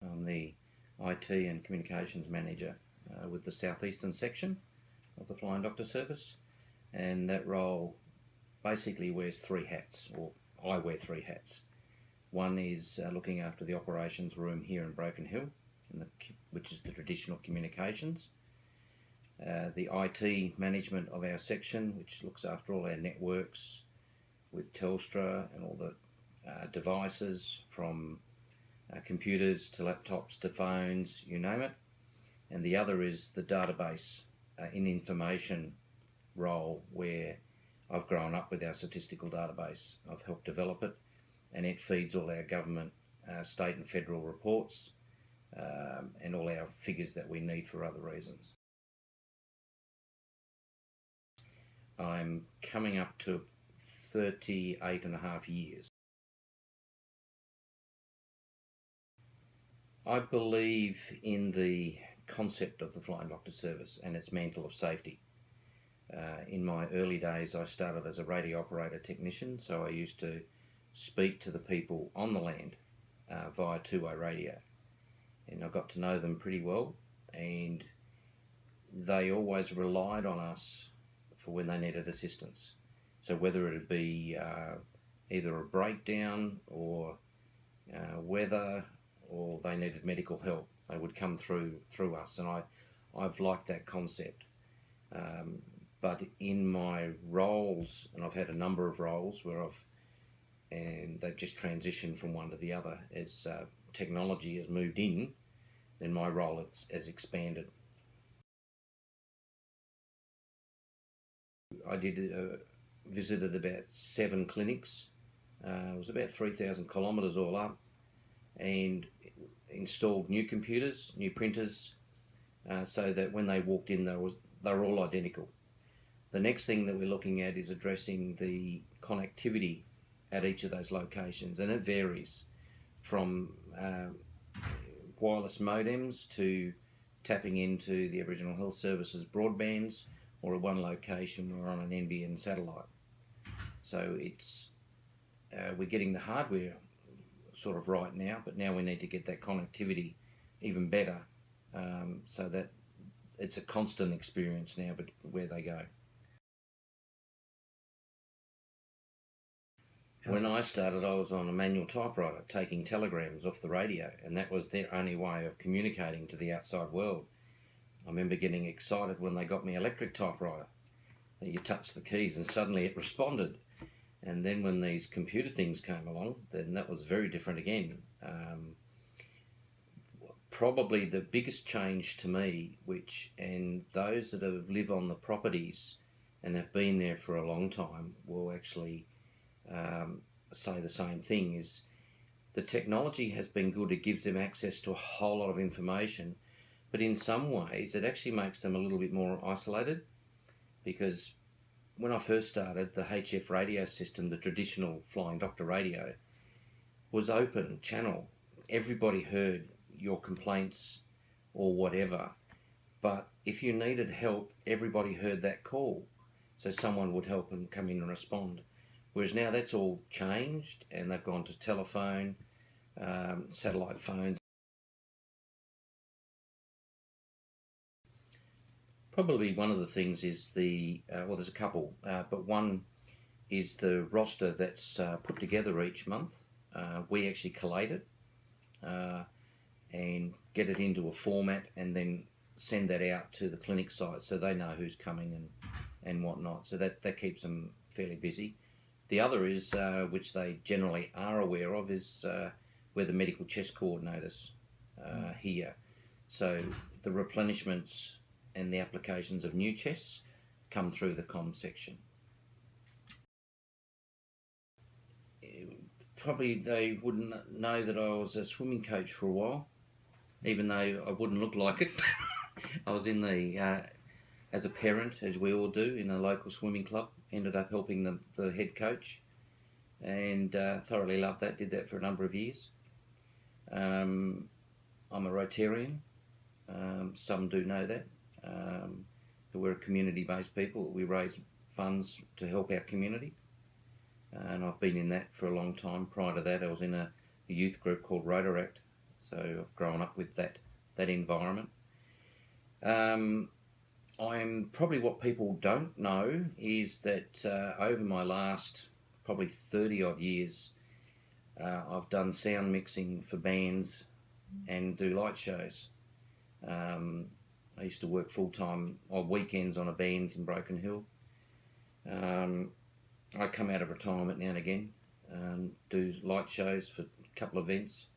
I'm the IT and Communications Manager with the Southeastern section of the Flying Doctor Service, and that role basically wears three hats, or I wear three hats. One is looking after the operations room here in Broken Hill, which is the traditional communications. The IT management of our section, which looks after all our networks with Telstra and all the devices from computers to laptops to phones, you name it. And the other is the database in information role, where I've grown up with our statistical database. I've helped develop it, and it feeds all our government, state and federal reports, and all our figures that we need for other reasons. I'm coming up to 38 and a half years. I believe in the concept of the Flying Doctor Service and its mantle of safety. In my early days, I started as a radio operator technician, so I used to speak to the people on the land via two-way radio, and I got to know them pretty well, and they always relied on us for when they needed assistance. So whether it be either a breakdown or weather, or they needed medical help, they would come through us, and I've liked that concept. But in my roles, and I've had a number of roles where they've just transitioned from one to the other as technology has moved in, then my role has expanded. I visited about 7 clinics. It was about 3,000 kilometres all up, and installed new computers, new printers, so that when they walked in, they were all identical. The next thing that we're looking at is addressing the connectivity at each of those locations, and it varies from wireless modems to tapping into the Aboriginal Health Services broadbands, or at one location we're on an NBN satellite. So we're getting the hardware sort of right now, but now we need to get that connectivity even better, so that it's a constant experience now, but where they go. When I started, I was on a manual typewriter taking telegrams off the radio, and that was their only way of communicating to the outside world. I remember getting excited when they got me electric typewriter. You touch the keys and suddenly it responded. And then when these computer things came along, then that was very different again. Probably the biggest change to me, and those that live on the properties and have been there for a long time will actually say the same thing, is the technology has been good. It gives them access to a whole lot of information, but in some ways it actually makes them a little bit more isolated, because when I first started, the HF radio system, the traditional Flying Doctor radio, was open channel. Everybody heard your complaints or whatever, but if you needed help, everybody heard that call, so someone would help and come in and respond. Whereas now that's all changed, and they've gone to telephone, satellite phones. Probably one of the things is well, there's a couple, but one is the roster that's put together each month. We actually collate it and get it into a format, and then send that out to the clinic site so they know who's coming and whatnot. So that keeps them fairly busy. The other is, which they generally are aware of, is we're the medical chest coordinators here. So the replenishments and the applications of new chests come through the comm section. Probably they wouldn't know that I was a swimming coach for a while, even though I wouldn't look like it. I was in as a parent, as we all do, in a local swimming club. Ended up helping the head coach, and thoroughly loved that. Did that for a number of years. I'm a Rotarian. Some do know that. We're a community-based people. We raise funds to help our community, and I've been in that for a long time. Prior to that, I was in a youth group called Rotaract, So I've grown up with that environment. I'm probably, what people don't know is that over my last probably 30 odd years, I've done sound mixing for bands and do light shows. I used to work full-time on weekends on a band in Broken Hill. I come out of retirement now and again, do light shows for a couple of events.